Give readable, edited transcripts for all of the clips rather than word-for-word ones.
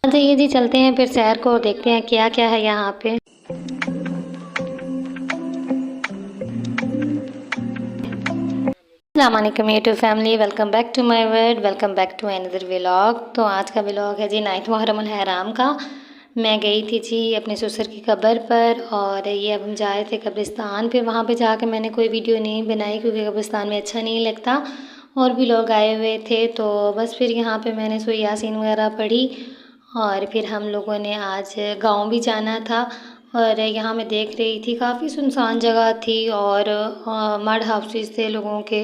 जाइए जी, चलते हैं फिर शहर को और देखते हैं क्या क्या है यहाँ पे। अस्सलामुअलैकुम YouTube family, welcome back to my world, welcome back to another vlog. तो आज का व्लॉग है जी 9 मुहर्रम अल हराम का। मैं गई थी जी अपने ससुर की कब्र पर और ये अब हम जा रहे थे कब्रिस्तान। फिर वहाँ पे जाकर मैंने कोई वीडियो नहीं बनाई क्योंकि कब्रिस्तान में अच्छा नहीं लगता। और भी लोग आए हुए थे तो बस फिर यहाँ पे मैंने सूरह यासीन वगैरह पढ़ी। और फिर हम लोगों ने आज गांव भी जाना था। और यहाँ मैं देख रही थी काफ़ी सुनसान जगह थी और मड हाउसेस थे लोगों के,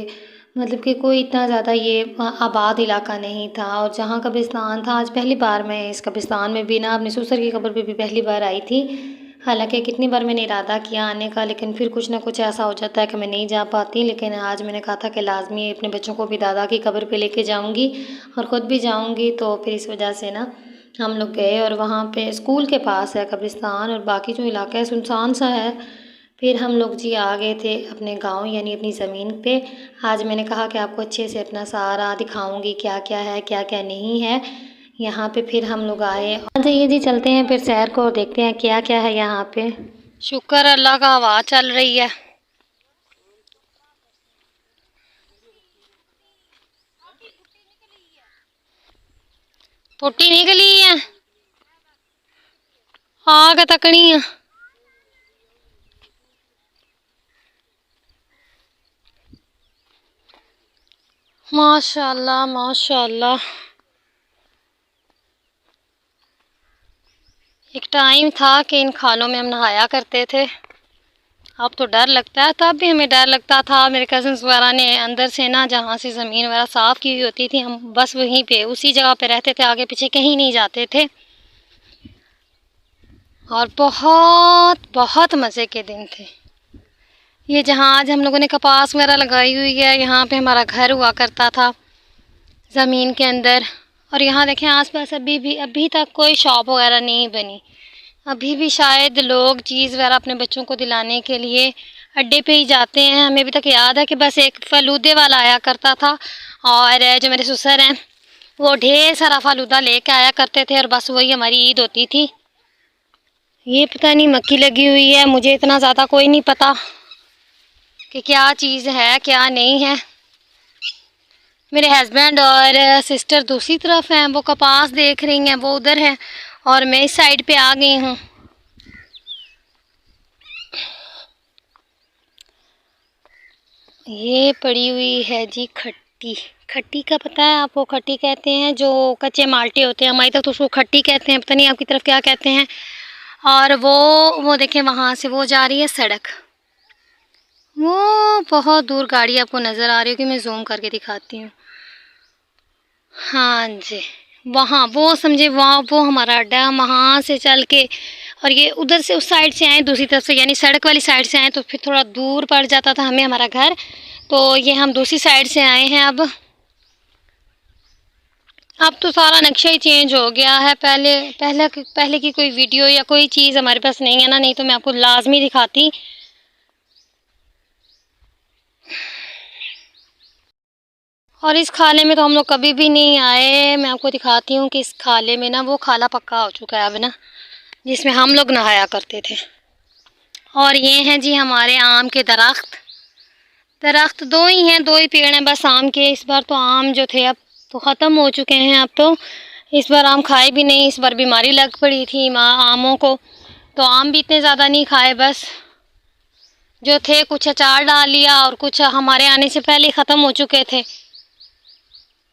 मतलब कि कोई इतना ज़्यादा ये आबाद इलाका नहीं था। और जहाँ कब्रिस्तान था, आज पहली बार मैं इस कब्रिस्तान में भी ना अपने ससुर की कब्र पे भी पहली बार आई थी। हालांकि कितनी बार मैंने इरादा किया आने का, लेकिन फिर कुछ ना कुछ ऐसा हो जाता है कि मैं नहीं जा पाती। लेकिन आज मैंने कहा था कि लाजमी अपने बच्चों को भी दादा की कब्र पे लेके जाऊंगी और ख़ुद भी जाऊंगी, तो फिर इस वजह से ना हम लोग गए। और वहाँ पे स्कूल के पास है कब्रिस्तान और बाकी जो इलाका है सुनसान सा है। फिर हम लोग जी आ गए थे अपने गांव यानी अपनी ज़मीन पे। आज मैंने कहा कि आपको अच्छे से अपना सारा दिखाऊंगी क्या क्या है क्या क्या नहीं है यहाँ पे। फिर हम लोग आए। आ जाइए जी, चलते हैं फिर शहर को और देखते हैं क्या क्या है यहाँ पे। शुक्र अल्लाह का, हवा चल रही है। पुट्टी निकली है, आग तकनी है। माशाअल्लाह माशाअल्लाह। एक टाइम था कि इन खालों में हम नहाया करते थे। अब तो डर लगता है, तब भी हमें डर लगता था। मेरे कज़न्स वगैरह ने अंदर से ना जहाँ से ज़मीन वगैरह साफ़ की हुई होती थी, हम बस वहीं पे उसी जगह पे रहते थे, आगे पीछे कहीं नहीं जाते थे। और बहुत बहुत मज़े के दिन थे ये। जहाँ आज हम लोगों ने कपास वगैरह लगाई हुई है, यहाँ पे हमारा घर हुआ करता था ज़मीन के अंदर। और यहाँ देखें आसपास अभी तक कोई शॉप वगैरह नहीं बनी। अभी भी शायद लोग चीज़ वगैरह अपने बच्चों को दिलाने के लिए अड्डे पे ही जाते हैं। हमें अभी तक याद है कि बस एक फ़लूदे वाला आया करता था और जो मेरे ससुर हैं वो ढेर सारा फ़लूदा लेके आया करते थे और बस वही हमारी ईद होती थी। ये पता नहीं मक्खी लगी हुई है, मुझे इतना ज़्यादा कोई नहीं पता कि क्या चीज़ है क्या नहीं है। मेरे हस्बैंड और सिस्टर दूसरी तरफ हैं, वो कपास देख रही हैं, वो उधर है और मैं इस साइड पे आ गई हूँ। ये पड़ी हुई है जी खट्टी। खट्टी का पता है आपको? खट्टी कहते हैं जो कच्चे माल्टे होते हैं, हमारी तरफ तो उसको खट्टी कहते हैं, पता नहीं आपकी तरफ क्या कहते हैं। और वो देखें वहाँ से वो जा रही है सड़क, वो बहुत दूर गाड़ी आपको नज़र आ रही होगी, मैं जूम करके दिखाती हूँ। हाँ जी, वहाँ वो समझे, वहाँ वो हमारा अड्डा है। वहाँ से चल के और ये उधर से उस साइड से आए दूसरी तरफ से, यानी सड़क वाली साइड से आए तो फिर थोड़ा दूर पड़ जाता था हमें हमारा घर। तो ये हम दूसरी साइड से आए हैं। अब तो सारा नक्शा ही चेंज हो गया है। पहले की कोई वीडियो या कोई चीज़ हमारे पास नहीं है ना, नहीं तो मैं आपको लाजमी दिखाती। और इस खाले में तो हम लोग कभी भी नहीं आए। मैं आपको दिखाती हूँ कि इस खाले में ना वो खाला पक्का हो चुका है अब ना, जिसमें हम लोग नहाया करते थे। और ये हैं जी हमारे आम के दरख्त। दरख्त दो ही हैं, दो ही पेड़ हैं बस आम के। इस बार तो आम जो थे अब तो ख़त्म हो चुके हैं। अब तो इस बार आम खाए भी नहीं, इस बार बीमारी लग पड़ी थी आमों को, तो आम भी इतने ज़्यादा नहीं खाए। बस जो थे कुछ अचार डाल लिया और कुछ हमारे आने से पहले ख़त्म हो चुके थे।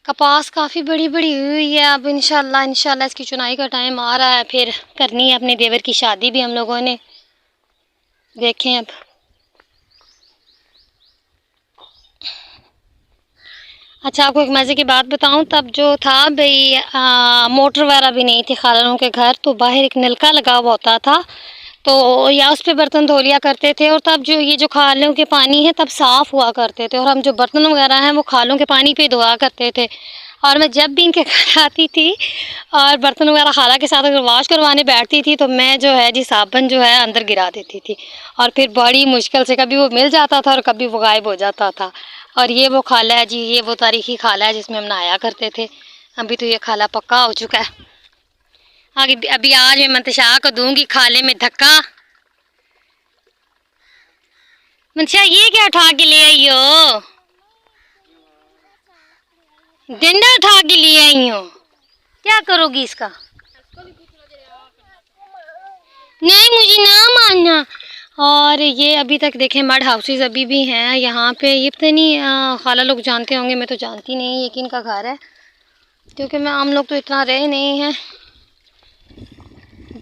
कपास काफ़ी बड़ी बड़ी हुई है। अब इंशाल्लाह इसकी चुनाई का टाइम आ रहा है, फिर करनी है अपने देवर की शादी भी हम लोगों ने। देखें अब अच्छा आपको एक मज़े की बात बताऊं, तब जो था भाई मोटर वगैरह भी नहीं थी खालों के घर, तो बाहर एक नलका लगा हुआ होता था, तो या उस पे बर्तन धो लिया करते थे। और तब जो ये जो खालों के पानी है तब साफ़ हुआ करते थे और हम जो बर्तन वगैरह हैं वो खालों के पानी पे धोया करते थे। और मैं जब भी इनके घर आती थी और बर्तन वगैरह खाला के साथ अगर वॉश करवाने बैठती थी तो मैं जो है जी साबुन जो है अंदर गिरा देती थी और फिर बड़ी मुश्किल से कभी वो मिल जाता था और कभी वो गायब हो जाता था। और ये वो खाला है जी, ये वो तारीखी खाला है जिसमें हम नहाया करते थे। अभी तो ये खाला पक्का हो चुका है। आगे अभी आज मैं मंतशा को दूंगी खाले में धक्का। मंतशा ये क्या उठा के ले आई हो? डंडा उठा के ले आई हो, क्या करोगी इसका? नहीं मुझे ना मानना। और ये अभी तक देखें मड हाउसेस अभी भी हैं यहाँ पे। ये पता नहीं खाला लोग जानते होंगे, मैं तो जानती नहीं। ये किन का घर है, क्योंकि हम लोग तो इतना रहे नहीं हैं।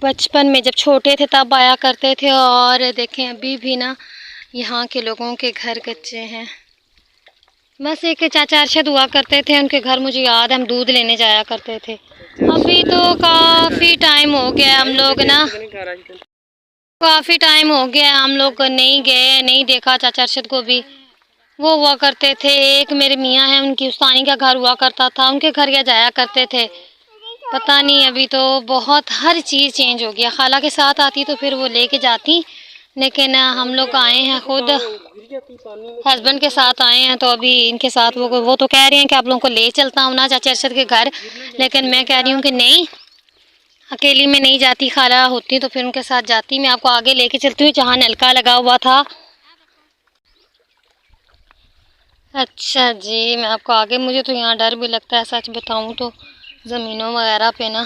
बचपन में जब छोटे थे तब आया करते थे। और देखें अभी भी ना यहाँ के लोगों के घर कच्चे हैं। बस एक चाचा अरशद हुआ करते थे, उनके घर मुझे याद है, हम दूध लेने जाया करते थे। अभी तो काफ़ी टाइम हो गया हम लोग ना, काफ़ी टाइम हो गया हम लोग नहीं गए, नहीं देखा चाचा अरशद को भी। वो हुआ करते थे, एक मेरे मियाँ हैं उनकी उस्तानी का घर हुआ करता था, उनके घर या जाया करते थे। पता नहीं अभी तो बहुत हर चीज़ चेंज हो गया। खाला के साथ आती तो फिर वो लेके जाती, लेकिन हम लोग आए हैं खुद हस्बैंड के साथ आए हैं, तो अभी इनके साथ वो तो कह रहे हैं कि आप लोगों को ले चलता हूँ ना चाचा अरशद के घर, लेकिन मैं कह रही हूँ कि नहीं, अकेली में नहीं जाती। खाला होती तो फिर उनके साथ जाती। मैं आपको आगे लेके चलती हूँ जहाँ नलका लगा हुआ था। अच्छा जी, मैं आपको आगे, मुझे तो यहाँ डर भी लगता है सच बताऊँ तो। ज़मीनों वगैरह पे ना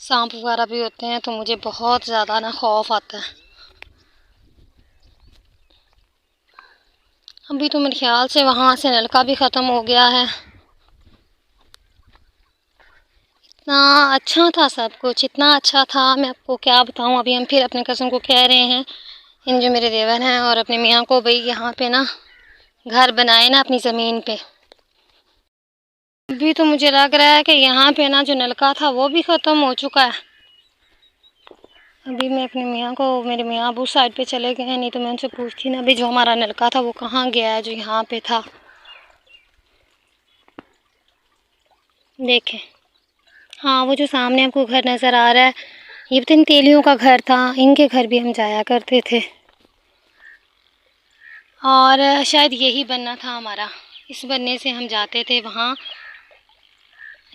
सांप वगैरह भी होते हैं, तो मुझे बहुत ज़्यादा ना खौफ आता है। अभी तो मेरे ख्याल से वहाँ से नलका भी ख़त्म हो गया है। इतना अच्छा था सब कुछ, इतना अच्छा था, मैं आपको क्या बताऊँ। अभी हम फिर अपने कज़न को कह रहे हैं, इन जो मेरे देवर हैं, और अपने मियाँ को, भाई यहाँ पे ना घर बनाए ना अपनी ज़मीन पे। अभी तो मुझे लग रहा है कि यहाँ पे ना जो नलका था वो भी ख़त्म हो चुका है। अभी मैं अपने मियाँ को, मेरे मियाँ अबू साइड पे चले गए हैं, नहीं तो मैं उनसे पूछती ना अभी जो हमारा नलका था वो कहाँ गया है जो यहाँ पे था। देखें, हाँ वो जो सामने आपको घर नज़र आ रहा है, ये तो इन तेलियों का घर था, इनके घर भी हम जाया करते थे। और शायद यही बनना था हमारा, इस बनने से हम जाते थे वहाँ।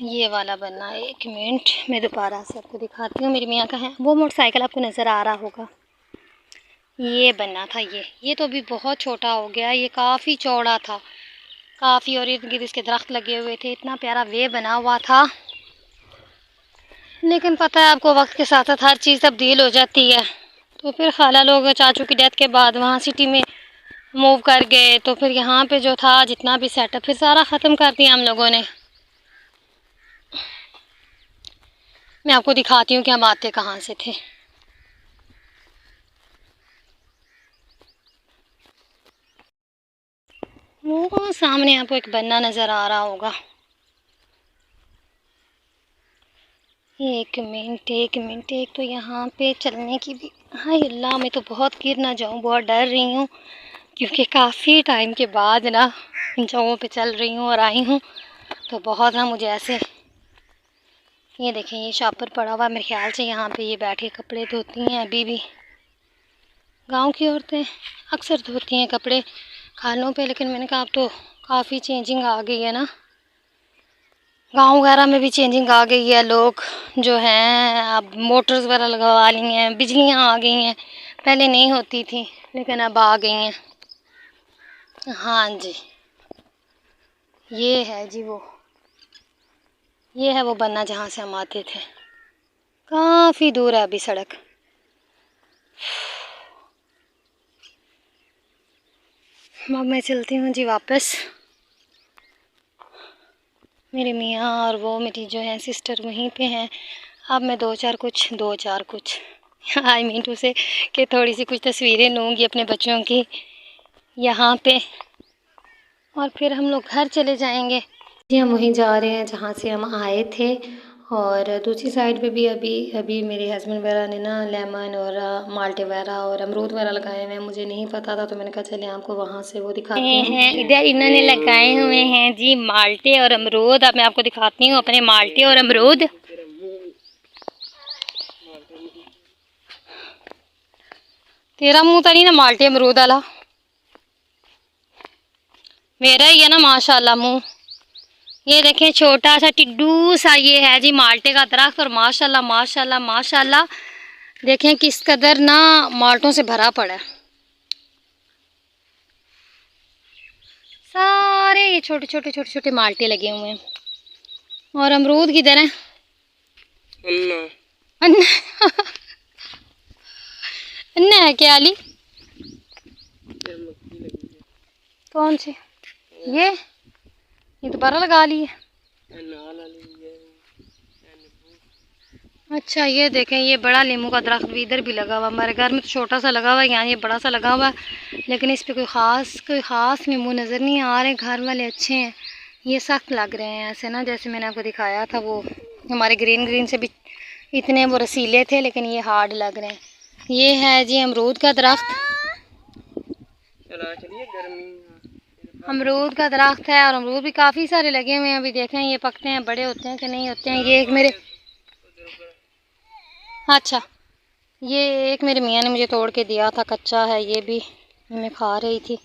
ये वाला बनना, एक मिनट मैं दोबारा से आपको दिखाती हूँ, मेरी मियाँ का है वो मोटरसाइकिल, आपको नज़र आ रहा होगा। ये बनना था ये तो अभी बहुत छोटा हो गया। ये काफ़ी चौड़ा था काफ़ी, और इर्द गिर्द इसके दरख्त लगे हुए थे, इतना प्यारा वे बना हुआ था। लेकिन पता है आपको, वक्त के साथ साथ हर चीज़ तब्दील हो जाती है। तो फिर खाला लोग चाचू की डेथ के बाद वहाँ सिटी में मूव कर गए, तो फिर यहाँ पे जो था जितना भी सेटअप फिर सारा ख़त्म कर दिया हम लोगों ने। मैं आपको दिखाती हूँ कि हम आते कहाँ से थे। वो सामने आपको एक बन्ना नज़र आ रहा होगा। एक मिनट एक तो यहाँ पे चलने की भी, हाय अल्लाह, मैं तो बहुत गिर ना जाऊँ, बहुत डर रही हूँ, क्योंकि काफ़ी टाइम के बाद ना इन जगहों पे चल रही हूँ और आई हूँ, तो बहुत ना मुझे ऐसे। ये देखें, ये शॉपर पड़ा हुआ, मेरे ख्याल से यहाँ पे ये बैठ के कपड़े धोती हैं अभी भी। गांव की औरतें अक्सर धोती हैं कपड़े खालों पे, लेकिन मैंने कहा अब तो काफ़ी चेंजिंग आ गई है ना, गांव वगैरह में भी चेंजिंग आ गई है। लोग जो हैं अब मोटर्स वगैरह लगवा ली हैं, बिजलियाँ आ गई हैं, पहले नहीं होती थी लेकिन अब आ गई हैं। हाँ जी, ये है जी ये है वो बन्ना जहाँ से हम आते थे। काफ़ी दूर है अभी सड़क। अब मैं चलती हूँ जी वापस। मेरे मियाँ और वो मेरी जो है सिस्टर वहीं पे हैं। अब मैं दो चार कुछ आई मीन टू से कि थोड़ी सी कुछ तस्वीरें लूँगी अपने बच्चों की यहाँ पे, और फिर हम लोग घर चले जाएंगे जी। हम वहीं जा रहे हैं जहाँ से हम आए थे, और दूसरी साइड पे भी अभी मेरे हस्बैंड वगैरह ने ना लेमन और माल्टे वगैरह और अमरूद वगैरह लगाए हुए हैं। मुझे नहीं पता था, तो मैंने कहा चले आपको वहाँ से वो दिखाती हूँ। इधर इन्होंने लगाए हुए हैं जी माल्टे और अमरूद। अब मैं आपको दिखाती हूँ अपने माल्टे और अमरूद। तेरा मुँह तो नहीं ना माल्टे अमरूद वाला, मेरा ही है ना माशाल्लाह मुँह। ये देखें छोटा सा टिड्डू सा ये है जी माल्टे का दरख्त, और माशाल्लाह माशाल्लाह माशाल्लाह देखें किस कदर ना माल्टों से भरा पड़ा है। सारे ये छोटे छोटे छोटे छोटे माल्टे लगे हुए हैं। और अमरूद किधर हैं? अन्ना अन्ना है क्या अली? कौन से? ये दोबारा लगा ली है। अच्छा ये देखें ये बड़ा नींबू का दरख्त भी इधर भी लगा हुआ, हमारे घर में तो छोटा सा लगा हुआ है, यहाँ ये बड़ा सा लगा हुआ है, लेकिन इस पे कोई ख़ास नींबू नज़र नहीं आ रहे। घर वाले अच्छे हैं, ये सख्त लग रहे हैं ऐसे ना, जैसे मैंने आपको दिखाया था वो हमारे ग्रीन से भी इतने वो रसीले थे, लेकिन ये हार्ड लग रहे हैं। ये है जी अमरूद का दरख्त, अमरूद का दरख्त है, और अमरूद भी काफ़ी सारे लगे हुए हैं। अभी देखें ये पकते हैं, बड़े होते हैं कि नहीं होते हैं। ये एक मेरे मेरे मियाँ ने मुझे तोड़ के दिया था, कच्चा है ये भी, मैं खा रही थी।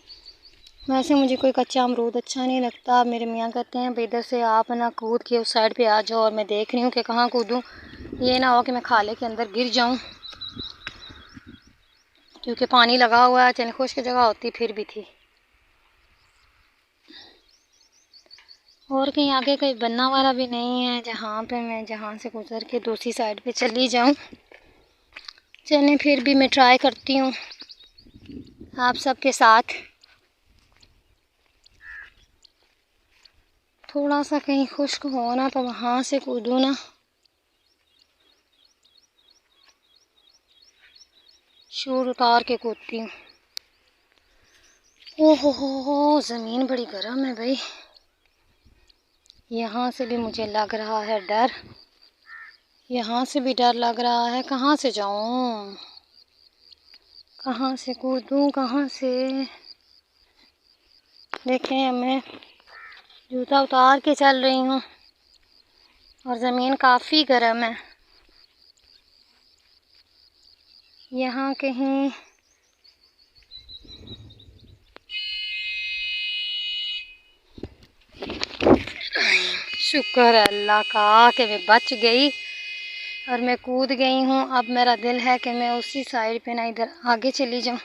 वैसे मुझे कोई कच्चा अमरूद अच्छा नहीं लगता। मेरे मियाँ कहते हैं भाई इधर से आप ना कूद के उस साइड पे आ जाओ, और मैं देख रही हूँ कि कहाँ कूदूँ, ये ना हो कि मैं खाले के अंदर गिर जाऊँ, क्योंकि पानी लगा हुआ है। चल खुश्क जगह होती फिर भी थी, और कहीं आगे कोई बनना वाला भी नहीं है जहाँ पे मैं जहाँ से गुज़र के दूसरी साइड पे चली जाऊँ। चलें फिर भी मैं ट्राई करती हूँ आप सबके साथ, थोड़ा सा कहीं खुश्क हो ना तो वहाँ से कूदूँ ना। शूर उतार के कूदती हूँ। ओहो हो ज़मीन बड़ी गर्म है भाई, यहाँ से भी मुझे लग रहा है डर, यहाँ से भी डर लग रहा है। कहाँ से जाऊँ, कहाँ से कूदूँ, कहाँ से? देखें मैं जूता उतार के चल रही हूँ, और ज़मीन काफ़ी गर्म है। यहाँ कहीं शुक्र है अल्लाह का कि मैं बच गई और मैं कूद गई हूँ। अब मेरा दिल है कि मैं उसी साइड पे ना इधर आगे चली जाऊँ।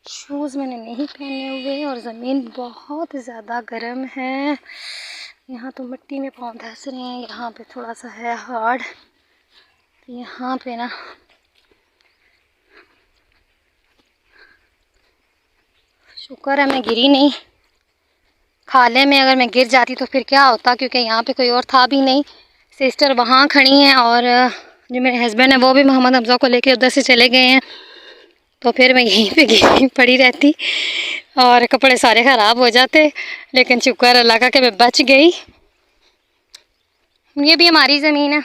शूज़ मैंने नहीं पहने हुए, और ज़मीन बहुत ज़्यादा गर्म है। यहाँ तो मिट्टी में पाँव धंस रहे हैं, यहाँ पे थोड़ा सा है हार्ड, तो यहाँ पे ना शुक्र है मैं गिरी नहीं। खाले में अगर मैं गिर जाती तो फिर क्या होता, क्योंकि यहाँ पे कोई और था भी नहीं। सिस्टर वहाँ खड़ी हैं, और जो मेरे हस्बैंड हैं वो भी मोहम्मद हमज़ा को लेके उधर से चले गए हैं, तो फिर मैं यहीं पे गिरी पड़ी रहती और कपड़े सारे ख़राब हो जाते। लेकिन शुक्र अल्लाह का कि मैं बच गई। ये भी हमारी ज़मीन है,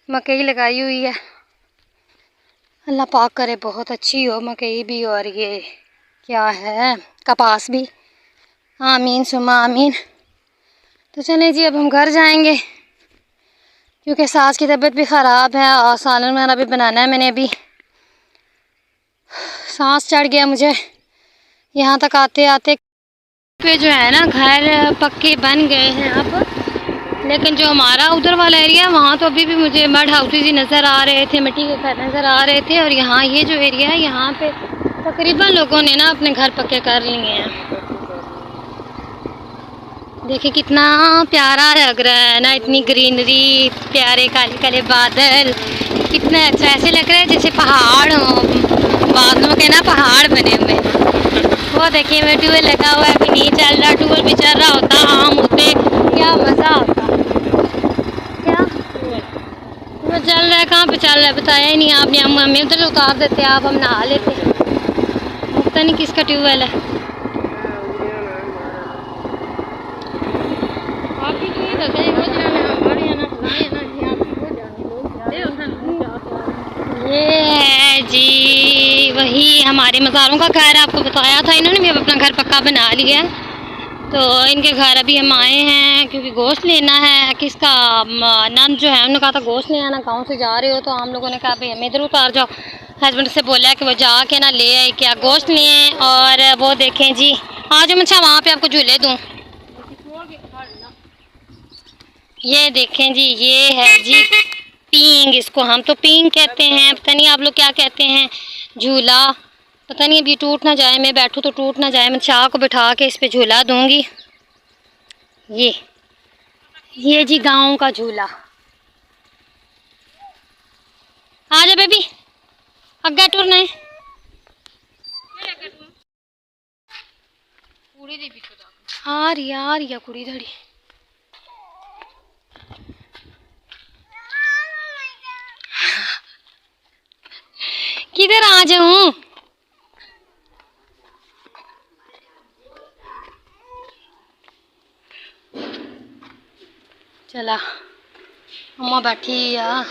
मकई लगाई हुई है। अल्लाह पाक करे बहुत अच्छी हो मकई भी, और ये क्या है कपास भी। आमीन सुमा आमीन। तो चलें जी अब हम घर जाएंगे, क्योंकि सास की तबीयत भी ख़राब है, और सालन वगैरह भी बनाना है। मैंने अभी सांस चढ़ गया मुझे यहाँ तक आते आते। पे जो है ना घर पक्के बन गए हैं अब, लेकिन जो हमारा उधर वाला एरिया वहाँ तो अभी भी मुझे मड हाउसेज ही नज़र आ रहे थे, मिट्टी के घर नज़र आ रहे थे। और यहाँ ये जो एरिया है यहाँ पे तकरीबन लोगों ने ना अपने घर पक्के कर लिए हैं। देखिए कितना प्यारा लग रहा है ना, इतनी ग्रीनरी, प्यारे काले काले बादल, कितना अच्छा ऐसे लग रहा है जैसे पहाड़ हो, बादलों के ना पहाड़ बने हुए हैं। वो देखिए मैं ट्यूबवेल लगा हुआ है, अभी नहीं चल रहा। ट्यूबवेल भी चल रहा होता, आम होते, क्या मज़ा होता। क्या वो चल रहा है, कहाँ पे चल रहा है बताया ही नहीं आपने। हम हमें उधर उतार देते, आप हम नहा लेते। पता नहीं किसका ट्यूबवेल है। ये है जी वही हमारे मज़ारों का घर, आपको बताया था इन्होंने भी अब अपना घर पक्का बना लिया है। तो इनके घर अभी हम आए हैं क्योंकि गोश्त लेना है। किसका नंद जो है उन्होंने कहा था गोश्त ले आना, गाँव से जा रहे हो, तो हम लोगों ने कहा भाई हमें इधर उतार जाओ। हस्बैंड से बोला है कि वो जाके ना ले आए क्या गोश्त लिए हैं। और वो देखें जी, आज हम अच्छा वहाँ पे आपको झूले दूँ। ये देखें जी, ये है जी पींग, इसको हम तो पींग कहते हैं, पता नहीं आप लोग क्या कहते हैं। झूला पता नहीं अभी टूट ना जाए, मैं बैठूँ तो टूट ना जाए। मैं शाह को बिठा के इस पे झूला दूंगी। ये जी गाँव का झूला। आ जा बेबी, अग्गा टूरना है। आ रही है कुड़ी धड़ी। किधर आ जाऊं? चला अम्मा बैठी है।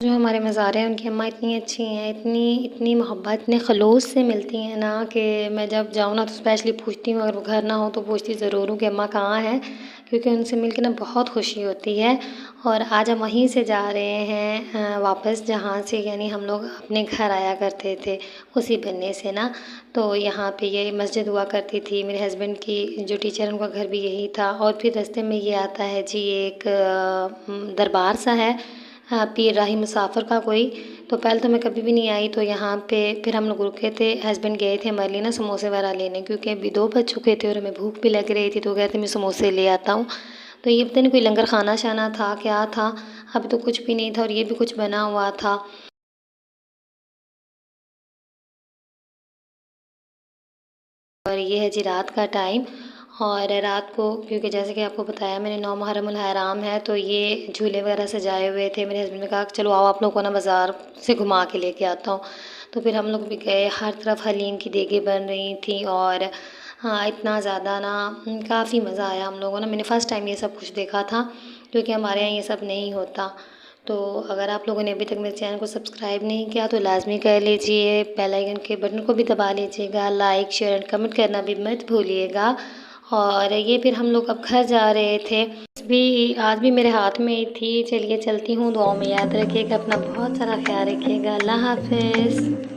जो हमारे मज़ार हैं उनकी अम्मा इतनी अच्छी हैं, इतनी इतनी मोहब्बत, इतने खलूस से मिलती हैं ना कि मैं जब जाऊँ ना तो स्पेशली पूछती हूँ, अगर वो घर ना हो तो पूछती ज़रूर हूँ कि अम्मा कहाँ हैं, क्योंकि उनसे मिल के ना बहुत खुशी होती है। और आज हम वहीं से जा रहे हैं वापस, जहाँ से यानी हम लोग अपने घर आया करते थे उसी बन्ने से ना। तो यहाँ पे ये मस्जिद हुआ करती थी, मेरे हस्बैंड की जो टीचर उनका घर भी यही था। और फिर रास्ते में ये आता है जी एक दरबार सा है, पीर राही मुसाफिर का कोई। तो पहले तो मैं कभी भी नहीं आई, तो यहाँ पे फिर हम लोग रुके थे। हस्बैंड गए थे हमारे लिए ना समोसे वगैरह लेने, क्योंकि अभी 2 बज चुके थे और हमें भूख भी लग रही थी, तो कहते मैं समोसे ले आता हूँ। तो ये पता नहीं कोई लंगर खाना शाना था क्या था, अभी तो कुछ भी नहीं था और ये भी कुछ बना हुआ था। और ये है जी रात का टाइम। और रात को, क्योंकि जैसे कि आपको बताया मैंने 9 मुहर्रम उल हराम है, तो ये झूले वगैरह सजाए हुए थे। मेरे हस्बैंड ने कहा चलो आओ आप लोग को ना बाज़ार से घुमा के लेके आता हूँ। तो फिर हम लोग भी गए, हर तरफ हलीम की देगें बन रही थी। और हाँ, इतना ज़्यादा ना काफ़ी मज़ा आया हम लोगों को ना। मैंने फ़र्स्ट टाइम ये सब कुछ देखा था, क्योंकि हमारे यहाँ ये सब नहीं होता। तो अगर आप लोगों ने अभी तक मेरे चैनल को सब्सक्राइब नहीं किया तो लाज़मी कर लीजिए, बेल आइकन के बटन को भी दबा लीजिएगा, लाइक शेयर एंड कमेंट करना भी मत भूलिएगा। और ये फिर हम लोग अब घर जा रहे थे, भी आज भी मेरे हाथ में ही थी। चलिए चलती हूँ, दुआओं में याद रखिएगा, अपना बहुत सारा ख्याल रखिएगा। अल्लाह हाफ़िज़।